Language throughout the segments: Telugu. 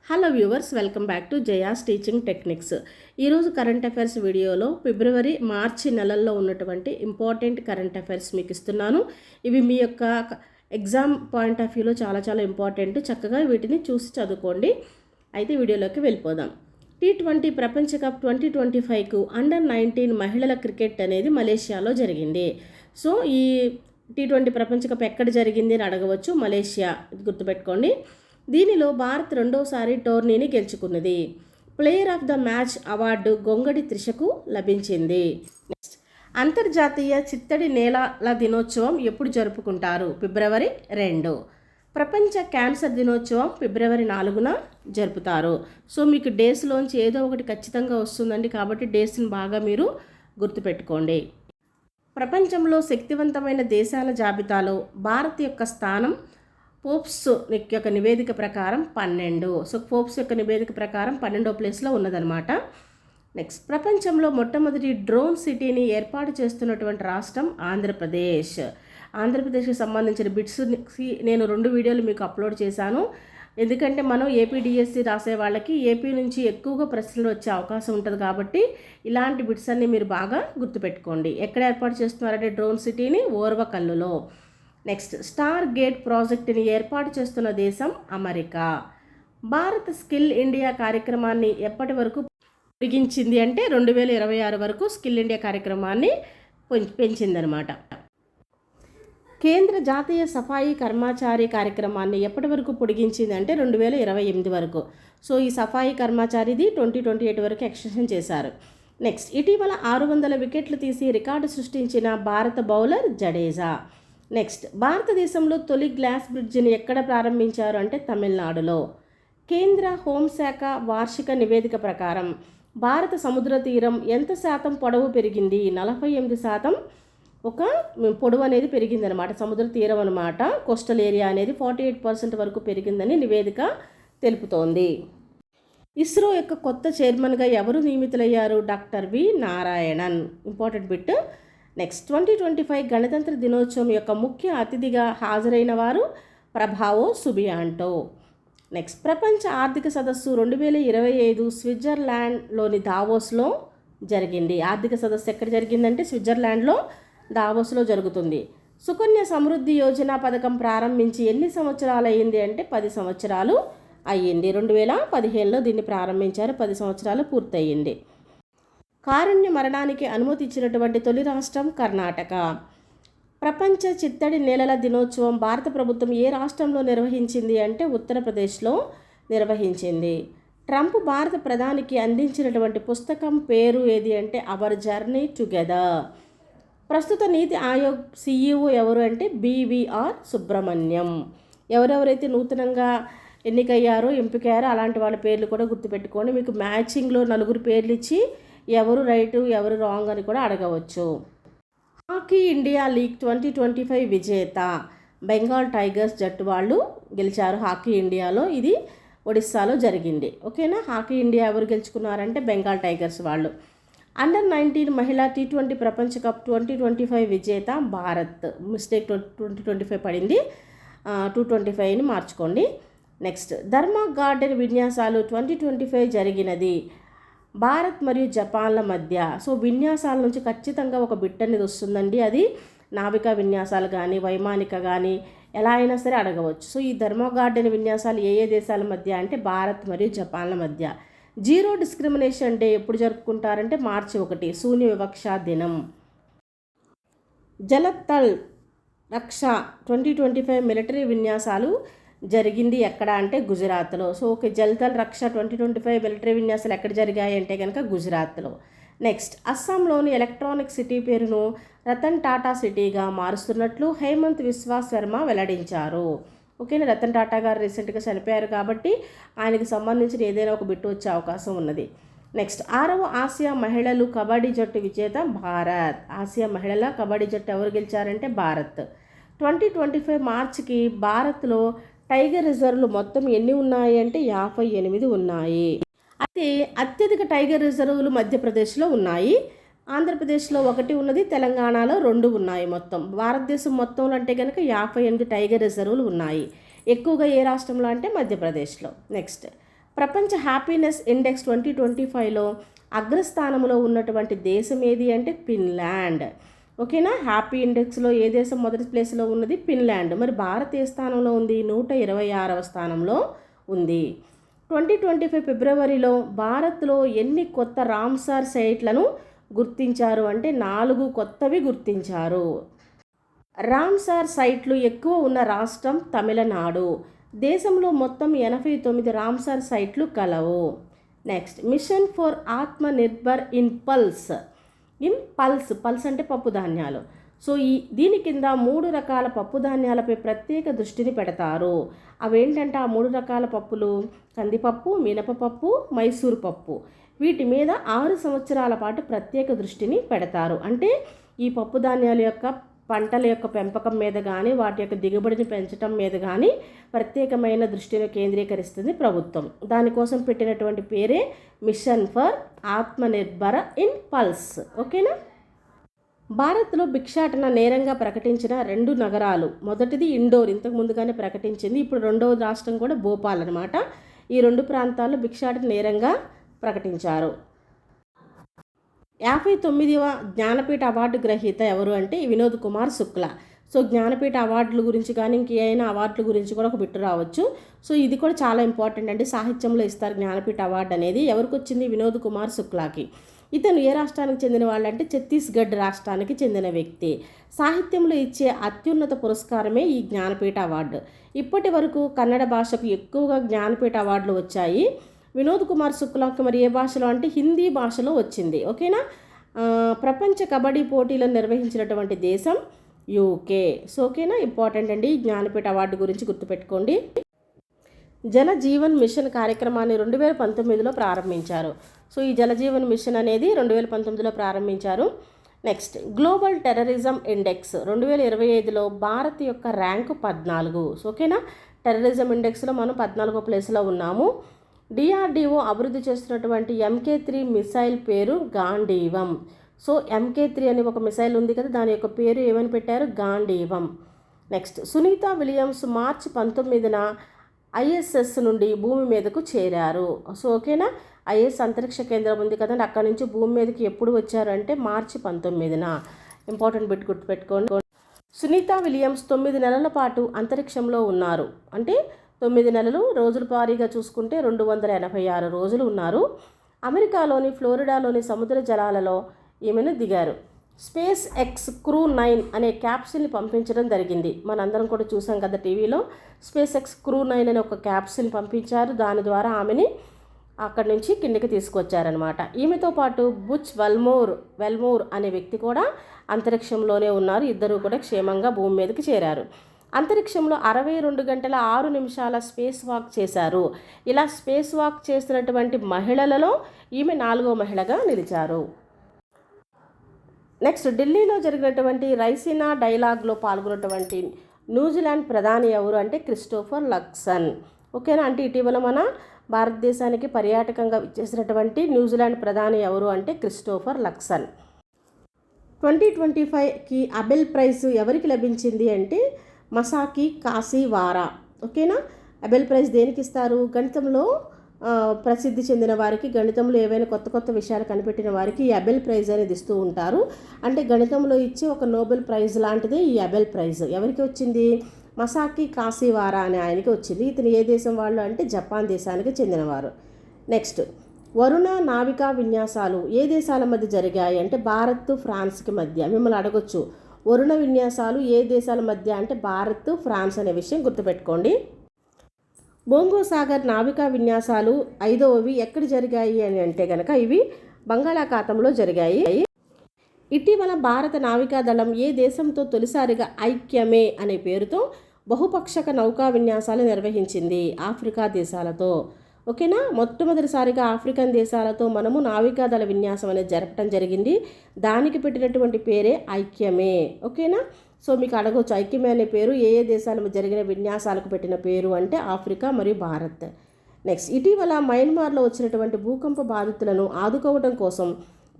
Hello viewers, welcome back to Jaya's teaching techniques. ఈరోజు కరెంట్ అఫైర్స్ వీడియోలో ఫిబ్రవరి మార్చి నెలల్లో ఉన్నటువంటి ఇంపార్టెంట్ కరెంట్ అఫైర్స్ మీకు ఇస్తున్నాను. ఇవి మీ యొక్క ఎగ్జామ్ పాయింట్ ఆఫ్ వ్యూలో చాలా ఇంపార్టెంట్. చక్కగా వీటిని చూసి చదువుకోండి. అయితే వీడియోలోకి వెళ్ళిపోదాం. T20 ప్రపంచ కప్ 2025కు అండర్-19 మహిళల క్రికెట్ అనేది మలేషియాలో జరిగింది. సో ఈ T20 ప్రపంచ కప్ ఎక్కడ జరిగింది అని అడగవచ్చు. మలేషియా, గుర్తుపెట్టుకోండి. దీనిలో భారత్ రెండోసారి టోర్నీని గెలుచుకున్నది. Player of the match award Gongadi త్రిషకు లభించింది. నెక్స్ట్, అంతర్జాతీయ చిత్తడి నేలల దినోత్సవం ఎప్పుడు జరుపుకుంటారు? ఫిబ్రవరి 2. ప్రపంచ క్యాన్సర్ దినోత్సవం ఫిబ్రవరి 4న జరుపుతారు. సో మీకు డేస్లోంచి ఏదో ఒకటి ఖచ్చితంగా వస్తుందండి, కాబట్టి డేస్ని బాగా మీరు గుర్తుపెట్టుకోండి. ప్రపంచంలో శక్తివంతమైన దేశాల జాబితాలో భారత్ యొక్క స్థానం ఫోర్బ్స్ యొక్క నివేదిక ప్రకారం 12. సో ఫోర్బ్స్ యొక్క నివేదిక ప్రకారం 12వ ప్లేస్లో ఉన్నదనమాట. నెక్స్ట్, ప్రపంచంలో మొట్టమొదటి డ్రోన్ సిటీని ఏర్పాటు చేస్తున్నటువంటి రాష్ట్రం ఆంధ్రప్రదేశ్. ఆంధ్రప్రదేశ్కి సంబంధించిన బిట్స్ నేను 2 వీడియోలు మీకు అప్లోడ్ చేశాను. ఎందుకంటే మనం ఏపీడిఎస్సి రాసే వాళ్ళకి ఏపీ నుంచి ఎక్కువగా ప్రశ్నలు వచ్చే అవకాశం ఉంటుంది, కాబట్టి ఇలాంటి బిట్స్ అన్ని మీరు బాగా గుర్తుపెట్టుకోండి. ఎక్కడ ఏర్పాటు చేస్తున్నారంటే డ్రోన్ సిటీని ఓర్వకల్లులో. నెక్స్ట్, స్టార్ గేట్ ప్రాజెక్టుని ఏర్పాటు చేస్తున్న దేశం అమెరికా. భారత్ స్కిల్ ఇండియా కార్యక్రమాన్ని ఎప్పటి వరకు పొడిగించింది అంటే 2026 వరకు స్కిల్ ఇండియా కార్యక్రమాన్ని పెంచిందనమాట. కేంద్ర జాతీయ సఫాయి కర్మచారి కార్యక్రమాన్ని ఎప్పటి వరకు పొడిగించింది అంటే 2028 వరకు. సో ఈ సఫాయి కర్మచారిది 2028 వరకు ఎక్స్టెన్షన్ చేశారు. నెక్స్ట్, ఇటీవల 600 వికెట్లు తీసి రికార్డు సృష్టించిన భారత బౌలర్ జడేజా. నెక్స్ట్, భారతదేశంలో తొలి గ్లాస్ బ్రిడ్జిని ఎక్కడ ప్రారంభించారు అంటే తమిళనాడులో. కేంద్ర హోంశాఖ వార్షిక నివేదిక ప్రకారం భారత సముద్ర తీరం ఎంత శాతం పొడవు పెరిగింది? 48% ఒక పొడవు అనేది పెరిగిందనమాట. సముద్ర తీరం అనమాట, కోస్టల్ ఏరియా అనేది 48% వరకు పెరిగిందని నివేదిక తెలుపుతోంది. ఇస్రో యొక్క కొత్త చైర్మన్గా ఎవరు నియమితులయ్యారు? Doctor V Narayanan. Important bit. Next, 2025 గణతంత్ర దినోత్సవం యొక్క ముఖ్య అతిథిగా హాజరైన వారు ప్రభావో సుబియాంటో. నెక్స్ట్, ప్రపంచ ఆర్థిక సదస్సు 2025 స్విట్జర్లాండ్లోని దావోస్లో జరిగింది. ఆర్థిక సదస్సు ఎక్కడ జరిగిందంటే స్విట్జర్లాండ్లో దావోస్లో జరుగుతుంది. సుకన్య సమృద్ధి యోజన పథకం ప్రారంభించి ఎన్ని సంవత్సరాలు అయ్యింది అంటే 10 సంవత్సరాలు అయ్యింది. 2015లో దీన్ని ప్రారంభించారు. 10 సంవత్సరాలు పూర్తయింది. కారుణ్య మరణానికి అనుమతి ఇచ్చినటువంటి తొలి రాష్ట్రం కర్ణాటక. ప్రపంచ చిత్తడి నేలల దినోత్సవం భారత ప్రభుత్వం ఏ రాష్ట్రంలో నిర్వహించింది అంటే ఉత్తరప్రదేశ్లో నిర్వహించింది. ట్రంప్ భారత ప్రధానికి అందించినటువంటి పుస్తకం పేరు ఏది అంటే అవర్ జర్నీ టుగెదర్. ప్రస్తుత నీతి ఆయోగ్ CEO ఎవరు అంటే BVR సుబ్రహ్మణ్యం. ఎవరెవరైతే నూతనంగా ఎన్నికయ్యారో, ఎంపికయ్యారో అలాంటి వాళ్ళ పేర్లు కూడా గుర్తుపెట్టుకోండి. మీకు మ్యాచింగ్లో 4 పేర్లు ఇచ్చి ఎవరు రైటు ఎవరు రాంగ్ అని కూడా అడగవచ్చు. హాకీ ఇండియా లీగ్ 2025 విజేత బెంగాల్ టైగర్స్ జట్టు వాళ్ళు గెలిచారు. హాకీ ఇండియాలో ఇది ఒడిస్సాలో జరిగింది. ఓకేనా. హాకీ ఇండియా ఎవరు గెలుచుకున్నారంటే బెంగాల్ టైగర్స్ వాళ్ళు. అండర్-19 మహిళా T20 ప్రపంచ కప్ 2025 విజేత భారత్. మిస్టేక్ 2025 పడింది, 225ని మార్చుకోండి. నెక్స్ట్, ధర్మా గార్డెన్ విన్యాసాలు 2025 జరిగినది భారత్ మరియు జపాన్ల మధ్య. సో విన్యాసాల నుంచి ఖచ్చితంగా ఒక బిట్ అనేది వస్తుందండి. అది నావికా విన్యాసాలు కానీ వైమానిక కానీ ఎలా అయినా సరే అడగవచ్చు. సో ఈ ధర్మా గార్డెన్ విన్యాసాలు ఏ దేశాల మధ్య అంటే భారత్ మరియు జపాన్ల మధ్య. జీరో డిస్క్రిమినేషన్ డే ఎప్పుడు జరుపుకుంటారంటే మార్చి 1, శూన్య వివక్ష దినం. జలతల్ రక్ష 2025 మిలిటరీ విన్యాసాలు జరిగింది ఎక్కడ అంటే గుజరాత్లో. సో ఓకే, జల్తల్ రక్ష 2025 మిలిటరీ విన్యాసాలు ఎక్కడ జరిగాయి అంటే కనుక గుజరాత్లో. నెక్స్ట్, అస్సాంలోని ఎలక్ట్రానిక్ సిటీ పేరును రతన్ టాటా సిటీగా మారుస్తున్నట్లు హేమంత్ విశ్వా శర్మ వెల్లడించారు. ఓకేనా. రతన్ టాటా గారు రీసెంట్గా చనిపోయారు, కాబట్టి ఆయనకి సంబంధించిన ఏదైనా ఒక బిట్టు వచ్చే అవకాశం ఉన్నది. నెక్స్ట్, 6వ ఆసియా మహిళలు కబడ్డీ జట్టు విజేత భారత్. ఆసియా మహిళల కబడ్డీ జట్టు ఎవరు గెలిచారంటే భారత్. 2025 మార్చికి భారత్లో టైగర్ రిజర్వ్లు మొత్తం ఎన్ని ఉన్నాయి అంటే 58 ఉన్నాయి. అయితే అత్యధిక టైగర్ రిజర్వులు మధ్యప్రదేశ్లో ఉన్నాయి. ఆంధ్రప్రదేశ్లో 1 ఉన్నది, తెలంగాణలో 2 ఉన్నాయి. మొత్తం భారతదేశం మొత్తంలో అంటే కనుక 58 టైగర్ రిజర్వులు ఉన్నాయి. ఎక్కువగా ఏ రాష్ట్రంలో అంటే మధ్యప్రదేశ్లో. నెక్స్ట్, ప్రపంచ హ్యాపీనెస్ ఇండెక్స్ 2025లో అగ్రస్థానంలో ఉన్నటువంటి దేశం ఏది అంటే ఫిన్లాండ్. ఓకేనా, హ్యాపీ ఇండెక్స్లో ఏ దేశం మొదటి ప్లేస్లో ఉన్నది? ఫిన్లాండ్. మరి భారత్ ఏ స్థానంలో ఉంది? 126వ స్థానంలో ఉంది. 2025 ఫిబ్రవరిలో భారత్లో ఎన్ని కొత్త రామ్సార్ సైట్లను గుర్తించారు అంటే 4 కొత్తవి గుర్తించారు. రామ్సార్ సైట్లు ఎక్కువ ఉన్న రాష్ట్రం తమిళనాడు. దేశంలో మొత్తం 89 రామ్సార్ సైట్లు కలవు. నెక్స్ట్, మిషన్ ఫర్ ఆత్మ నిర్భర్ ఇన్ పల్స్ అంటే పప్పు ధాన్యాలు. సో దీని కింద 3 రకాల పప్పు ధాన్యాలపై ప్రత్యేక దృష్టిని పెడతారు. అవేంటంటే ఆ 3 రకాల పప్పులు కందిపప్పు, మినపపప్పు, మైసూరు పప్పు. వీటి మీద 6 సంవత్సరాల పాటు ప్రత్యేక దృష్టిని పెడతారు. అంటే ఈ పప్పు ధాన్యాల యొక్క పంటల యొక్క పెంపకం మీద కానీ వాటి యొక్క దిగుబడిని పెంచడం మీద కానీ ప్రత్యేకమైన దృష్టిని కేంద్రీకరిస్తుంది ప్రభుత్వం. దానికోసం పెట్టినటువంటి పేరే mission for Atmanirbhar in pulse. ఓకేనా. భారత్లో భిక్షాటన నేరంగా ప్రకటించిన 2 నగరాలు. మొదటిది ఇండోర్, ఇంతకు ముందుగానే ప్రకటించింది. ఇప్పుడు రెండవ రాష్ట్రం కూడా భోపాల్ అనమాట. ఈ 2 ప్రాంతాల్లో భిక్షాటన నేరంగా ప్రకటించారు. 59వ జ్ఞానపీఠ అవార్డు గ్రహీత ఎవరు అంటే వినోద్ కుమార్ శుక్లా. సో జ్ఞానపీఠ అవార్డుల గురించి కానీ ఇంకేమైనా అవార్డుల గురించి కూడా ఒక బిట్టు రావచ్చు. సో ఇది కూడా చాలా ఇంపార్టెంట్ అండి. సాహిత్యంలో ఇస్తారు జ్ఞానపీఠ అవార్డు అనేది. ఎవరికి వచ్చింది? వినోద్ కుమార్ శుక్లాకి. ఇతను ఏ రాష్ట్రానికి చెందిన వాళ్ళంటే ఛత్తీస్గఢ్ రాష్ట్రానికి చెందిన వ్యక్తి. సాహిత్యంలో ఇచ్చే అత్యున్నత పురస్కారమే ఈ జ్ఞానపీఠ అవార్డు. ఇప్పటి వరకు కన్నడ భాషకు ఎక్కువగా జ్ఞానపీఠ అవార్డులు వచ్చాయి. వినోద్ కుమార్ శుక్లాకి మరి ఏ భాషలో అంటే హిందీ భాషలో వచ్చింది. ఓకేనా. ప్రపంచ కబడ్డీ పోటీలను నిర్వహించినటువంటి దేశం యూకే. సో ఓకేనా, ఇంపార్టెంట్ అండి. జ్ఞానపీఠ అవార్డు గురించి గుర్తుపెట్టుకోండి. జల జీవన్ మిషన్ కార్యక్రమాన్ని 2019లో ప్రారంభించారు. సో ఈ జలజీవన్ మిషన్ అనేది 2019లో ప్రారంభించారు. నెక్స్ట్, గ్లోబల్ టెర్రరిజం ఇండెక్స్ 2025లో భారత్ యొక్క ర్యాంకు 14. సో ఓకేనా, టెర్రరిజం ఇండెక్స్లో మనం 14వ ప్లేస్లో ఉన్నాము. డిఆర్డిఓ అభివృద్ధి చేస్తున్నటువంటి MK3 మిసైల్ పేరు గాంధీవం. సో MK3 అని ఒక మిసైల్ ఉంది కదా, దాని యొక్క పేరు ఏమని పెట్టారు? గాంధీవం. నెక్స్ట్, సునీత విలియమ్స్ మార్చి 19న ISS నుండి భూమి మీదకు చేరారు. సో ఓకేనా, ISS అంతరిక్ష కేంద్రం ఉంది కదండి, అక్కడ నుంచి భూమి మీదకి ఎప్పుడు వచ్చారు అంటే మార్చి 19న. ఇంపార్టెంట్ బిట్ గుర్తుపెట్టుకోండి. సునీత విలియమ్స్ 9 నెలల పాటు అంతరిక్షంలో ఉన్నారు. అంటే 9 నెలలు, రోజుల వారీగా చూసుకుంటే 286 రోజులు ఉన్నారు. అమెరికాలోని ఫ్లోరిడాలోని సముద్ర జలాలలో ఈమెను దిగారు. స్పేస్ ఎక్స్ క్రూ 9 అనే క్యాప్సిల్ని పంపించడం జరిగింది. మనందరం కూడా చూసాం కదా టీవీలో. స్పేస్ ఎక్స్ క్రూ 9 అనే ఒక క్యాప్సిల్ని పంపించారు. దాని ద్వారా ఆమెని అక్కడి నుంచి కిందకి తీసుకొచ్చారనమాట. ఈమెతో పాటు బుచ్ వెల్మోర్ అనే వ్యక్తి కూడా అంతరిక్షంలోనే ఉన్నారు. ఇద్దరు కూడా క్షేమంగా భూమి మీదకి చేరారు. అంతరిక్షంలో 62 గంటల 6 నిమిషాల స్పేస్ వాక్ చేశారు. ఇలా స్పేస్ వాక్ చేసినటువంటి మహిళలలో ఈమె 4వ మహిళగా నిలిచారు. నెక్స్ట్, ఢిల్లీలో జరిగినటువంటి రైసినా డైలాగ్లో పాల్గొన్నటువంటి న్యూజిలాండ్ ప్రధాని ఎవరు అంటే క్రిస్టోఫర్ లక్సన్. ఓకేనా, అంటే ఇటీవల మన భారతదేశానికి పర్యాటకంగా ఇచ్చేసినటువంటి న్యూజిలాండ్ ప్రధాని ఎవరు అంటే క్రిస్టోఫర్ లక్సన్. 2025కి అబెల్ ప్రైజ్ ఎవరికి లభించింది అంటే మసాకి కాసివారా. ఓకేనా, అబెల్ ప్రైజ్ దేనికి ఇస్తారు? గణితంలో ప్రసిద్ధి చెందిన వారికి, గణితంలో ఏవైనా కొత్త కొత్త విషయాలు కనిపెట్టిన వారికి ఈ అబెల్ ప్రైజ్ అనేది ఇస్తూ ఉంటారు. అంటే గణితంలో ఇచ్చే ఒక నోబెల్ ప్రైజ్ లాంటిదే ఈ అబెల్ ప్రైజ్. ఎవరికి వచ్చింది? మసాకి కాసివారా అనే ఆయనకి వచ్చింది. ఇతను ఏ దేశం వాళ్ళు అంటే జపాన్ దేశానికి చెందినవారు. నెక్స్ట్, వరుణ నావికా విన్యాసాలు ఏ దేశాల మధ్య జరిగాయి అంటే భారత్ ఫ్రాన్స్కి మధ్య. మిమ్మల్ని అడగొచ్చు, వరుణ విన్యాసాలు ఏ దేశాల మధ్య అంటే భారత్ ఫ్రాన్స్ అనే విషయం గుర్తుపెట్టుకోండి. బోంగో సాగర్ నావికా విన్యాసాలు 5వవి ఎక్కడ జరిగాయి అని అంటే కనుక ఇవి బంగాళాఖాతంలో జరిగాయి. ఇటీవల భారత నావికాదళం ఏ దేశంతో తొలిసారిగా ఐక్యమే అనే పేరుతో బహుపక్షక నౌకా విన్యాసాలు నిర్వహించింది? ఆఫ్రికా దేశాలతో. ఓకేనా, మొట్టమొదటిసారిగా ఆఫ్రికన్ దేశాలతో మనము నావికాదళ విన్యాసం అనేది జరపడం జరిగింది. దానికి పెట్టినటువంటి పేరే ఐక్యమే. ఓకేనా, సో మీకు అడగవచ్చు ఐక్యమే అనే పేరు ఏ ఏ దేశాల జరిగిన విన్యాసాలకు పెట్టిన పేరు అంటే ఆఫ్రికా మరియు భారత్. నెక్స్ట్, ఇటీవల మయన్మార్లో వచ్చినటువంటి భూకంప బాధితులను ఆదుకోవడం కోసం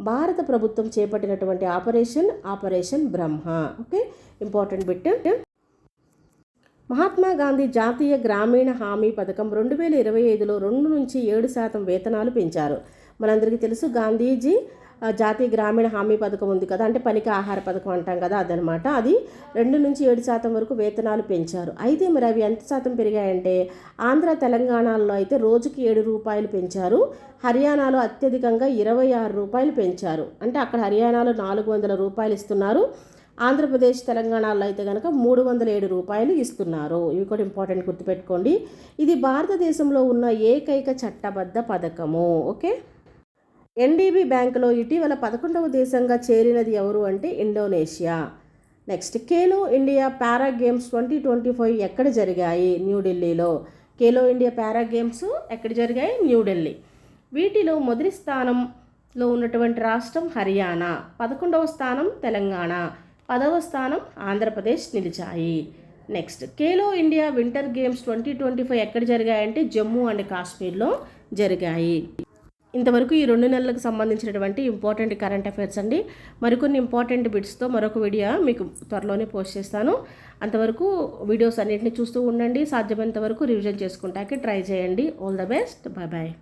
భారత ప్రభుత్వం చేపట్టినటువంటి operation Brahma. Okay, important bit. Mahatma Gandhi జాతీయ గ్రామీణ హామీ పథకం 2025లో 2-7% వేతనాలు పెంచారు. మనందరికీ తెలుసు గాంధీజీ జాతీయ గ్రామీణ హామీ పథకం ఉంది కదా, అంటే పనికి ఆహార పథకం అంటాం కదా, అదనమాట. అది 2-7% వరకు వేతనాలు పెంచారు. అయితే మరి అవి ఎంత శాతం పెరిగాయంటే ఆంధ్ర తెలంగాణలో అయితే రోజుకి ₹7 పెంచారు. హర్యానాలో అత్యధికంగా ₹26 పెంచారు. అంటే అక్కడ హర్యానాలో ₹400 ఇస్తున్నారు. ఆంధ్రప్రదేశ్ తెలంగాణలో అయితే కనుక ₹307 ఇస్తున్నారు. ఇవి కూడా ఇంపార్టెంట్ గుర్తుపెట్టుకోండి. ఇది భారతదేశంలో ఉన్న ఏకైక చట్టబద్ధ పథకము. ఓకే. ఎన్డీబీ బ్యాంకులో ఇటీవల 11వ దేశంగా చేరినది ఎవరు అంటే ఇండోనేషియా. నెక్స్ట్, ఖేలో ఇండియా పారా గేమ్స్ 2025 ఎక్కడ జరిగాయి? న్యూఢిల్లీలో. ఖేలో ఇండియా పారా గేమ్స్ ఎక్కడ జరిగాయి? న్యూఢిల్లీ. వీటిలో మొదటి స్థానంలో ఉన్నటువంటి రాష్ట్రం హర్యానా, 11వ స్థానం తెలంగాణ, 10వ స్థానం ఆంధ్రప్రదేశ్ నిలిచాయి. Next, Khelo India winter games 2025 ఎక్కడ జరిగాయంటే జమ్మూ అండ్ కాశ్మీర్లో జరిగాయి. ఇంతవరకు ఈ 2 నెలలకు సంబంధించినటువంటి ఇంపార్టెంట్ కరెంట్ అఫైర్స్ అండి. మరికొన్ని ఇంపార్టెంట్ బిట్స్తో మరొక వీడియో మీకు త్వరలోనే పోస్ట్ చేస్తాను. అంతవరకు వీడియోస్ అన్నింటినీ చూస్తూ ఉండండి. సాధ్యమైనంత వరకు రివిజన్ చేసుకుంటానికి ట్రై చేయండి. All the best. Bye bye.